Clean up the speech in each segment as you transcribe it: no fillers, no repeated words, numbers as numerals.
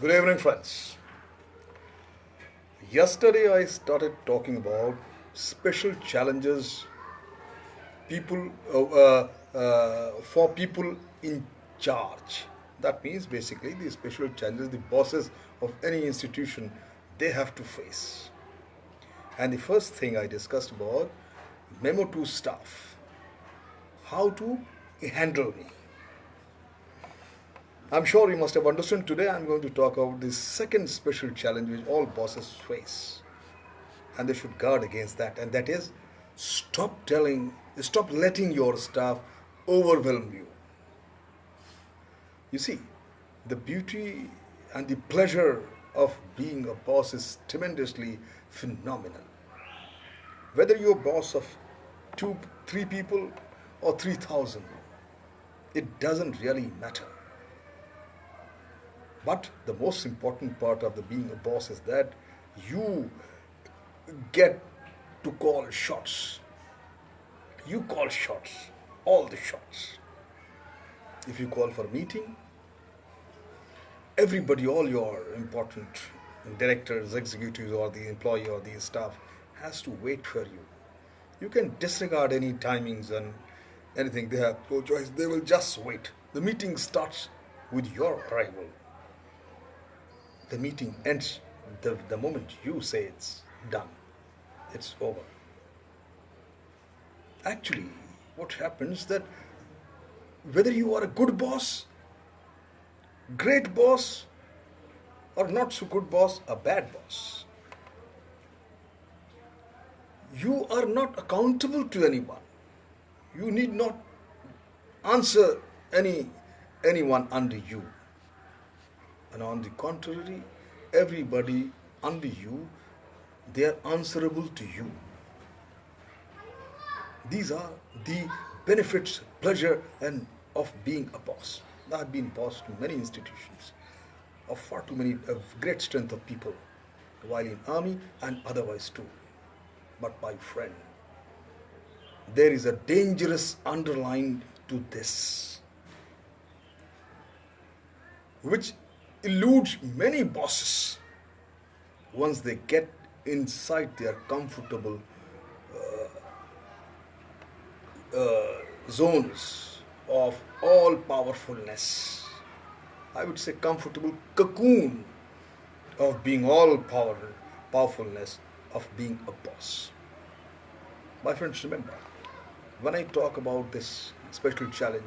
Good evening, friends. Yesterday I started talking about special challenges people for people in charge. That means basically the special challenges the bosses of any institution they have to face. And the first thing I discussed about memo to staff, how to handle me. I'm sure you must have understood today I'm going to talk about the second special challenge which all bosses face. And they should guard against that, and that is stop letting your staff overwhelm you. You see, the beauty and the pleasure of being a boss is tremendously phenomenal. Whether you're a boss of two, three people or 3,000, it doesn't really matter. But the most important part of the being a boss is that you get to call shots. You call shots, all the shots. If you call for a meeting, everybody, all your important directors, executives, or the employee or the staff has to wait for you. You can disregard any timings and anything. They have no choice. They will just wait. The meeting starts with your arrival. The meeting ends the moment you say it's done. It's over. Actually, what happens that whether you are a good boss, great boss, or not so good boss, a bad boss, you are not accountable to anyone. You need not answer anyone under you. And on the contrary, everybody under you, they are answerable to you. These are the benefits, pleasure, and of being a boss. I have been boss to many institutions, of far too many, of great strength of people, while in army and otherwise too. But my friend, there is a dangerous underline to this, which eludes many bosses once they get inside their comfortable zones of all powerfulness. I would say comfortable cocoon of being powerfulness of being a boss. My friends, remember, when I talk about this special challenge,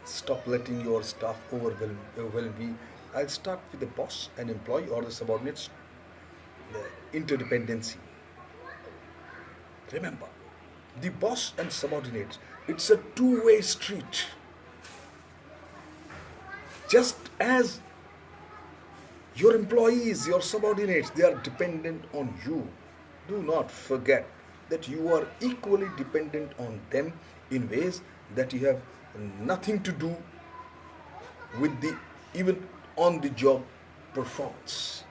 stop letting your staff overwhelm me. I'll start with the boss and employee or the subordinates, the interdependency. Remember, the boss and subordinates, it's a two-way street. Just as your employees, your subordinates, they are dependent on you. Do not forget that you are equally dependent on them in ways that you have nothing to do with the even on the job performance.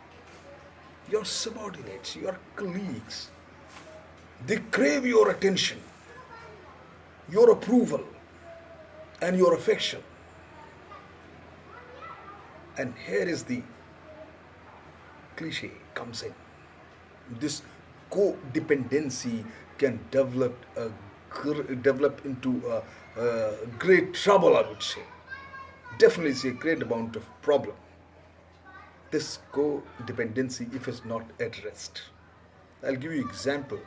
Your subordinates, your colleagues, they crave your attention, your approval, and your affection. And here is the cliche comes in. This codependency can develop into a great trouble, I would say. Definitely it's a great amount of problem. This codependency, if it's not addressed. I'll give you example.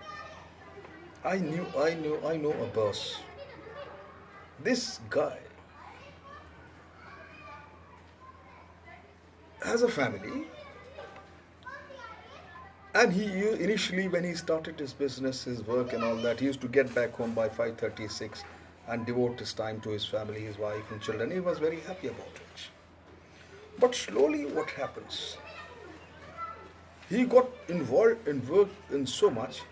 I know a boss. This guy has a family, and he initially, when he started his business, his work and all that, he used to get back home by 5:36 and devote his time to his family, his wife and children. He was very happy about it. But slowly what happens? He got involved in work in so much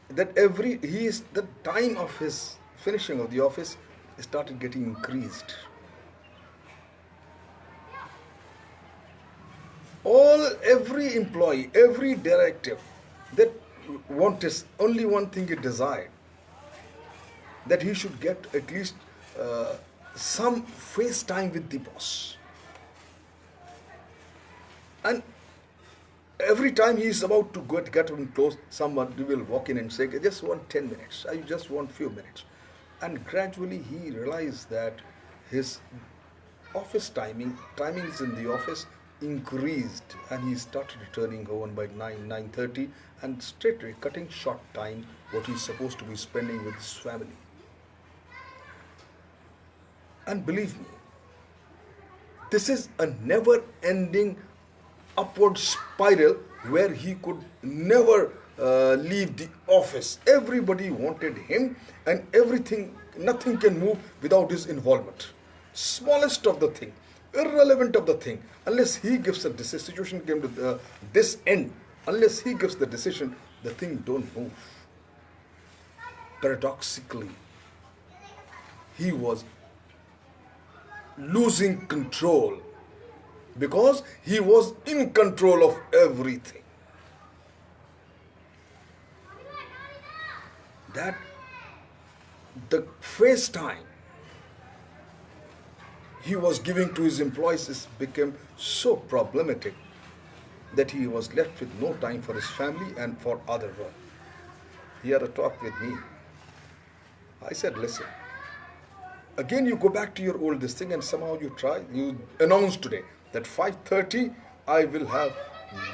that the time of his finishing of the office started getting increased. Every employee, every directive that wanted only one thing he desired, that he should get at least some face time with the boss. And every time he is about to get him close, someone will walk in and say, I just want 10 minutes, I just want few minutes. And gradually he realized that his office timings in the office increased, and he started returning home by 9:30, and straightway cutting short time what he's supposed to be spending with his family. And believe me, this is a never ending upward spiral where he could never leave the office. Everybody wanted him, and everything, nothing can move without his involvement. Smallest of the thing, irrelevant of the thing, unless he gives a decision. Situation came to this end. Unless he gives the decision, the thing don't move. Paradoxically, he was losing control because he was in control of everything. That the face time he was giving to his employees became so problematic that he was left with no time for his family and for other work. He had a talk with me. I said, listen, again you go back to your old this thing, and somehow you announce today that 5:30 I will have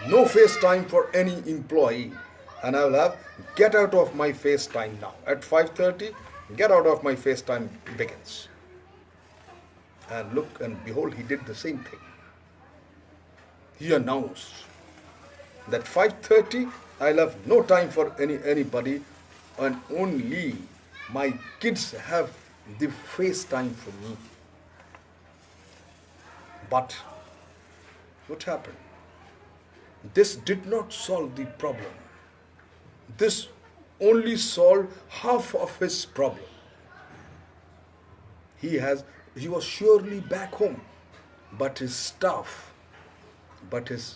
no face time for any employee, and I will have get out of my face time now. At 5:30, get out of my face time begins. And look and behold, he did the same thing. He announced that 5:30 I'll have no time for anybody, and only my kids have the face time for me. But what happened? This did not solve the problem. This only solved half of his problem. He was surely back home, but his staff, but his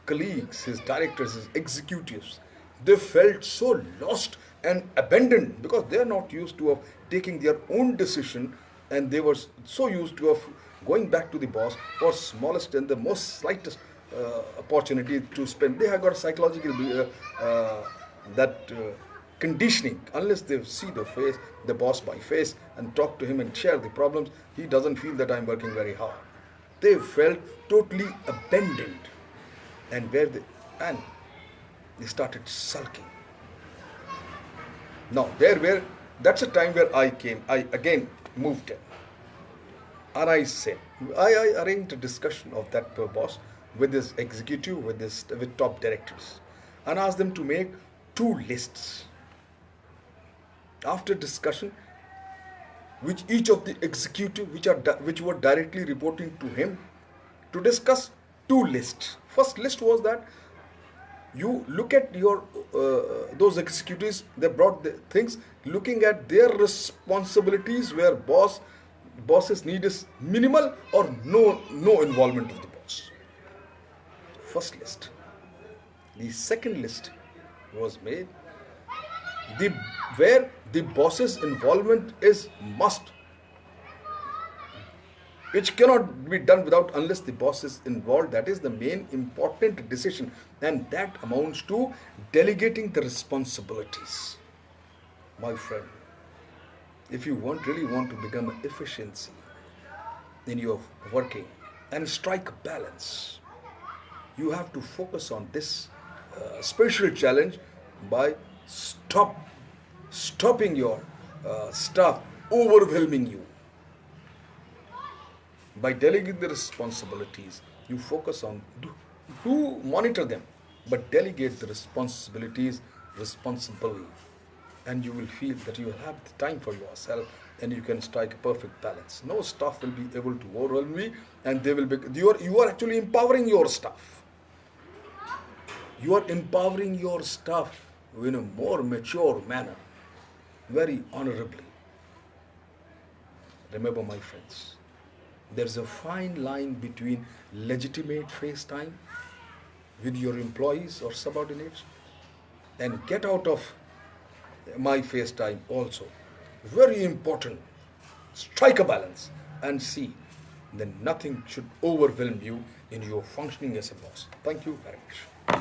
colleagues, his directors, his executives, they felt so lost and abandoned because they are not used to of taking their own decision, and they were so used to of going back to the boss for smallest and the most slightest opportunity to spend. They have got psychological conditioning. Unless they see the boss by face, and talk to him and share the problems, he doesn't feel that I'm working very hard. They felt totally abandoned, and they started sulking. Now that's a time where I again moved in, and I said, I arranged a discussion of that boss with his executive, with top directors, and asked them to make 2 lists. After discussion, which each of the executive which were directly reporting to him, to discuss 2 lists. First list was that you look at your those executives, they brought the things looking at their responsibilities, where boss's need is minimal or no involvement of the boss. First list. The second list was made where the boss's involvement is must, which cannot be done without unless the boss is involved. That is the main important decision, and that amounts to delegating the responsibilities. My friend, if you really want to become an efficiency in your working and strike a balance, you have to focus on this special challenge by stopping your staff overwhelming you. By delegating the responsibilities, you focus on do monitor them, but delegate the responsibilities responsibly, and you will feel that you have the time for yourself, and you can strike a perfect balance. No staff will be able to overwhelm me, and they will be. You are actually empowering your staff. You are empowering your staff in a more mature manner, very honorably. Remember, my friends, there's a fine line between legitimate face time with your employees or subordinates and get out of my face time also. Very important. Strike a balance and see then nothing should overwhelm you in your functioning as a boss. Thank you very much.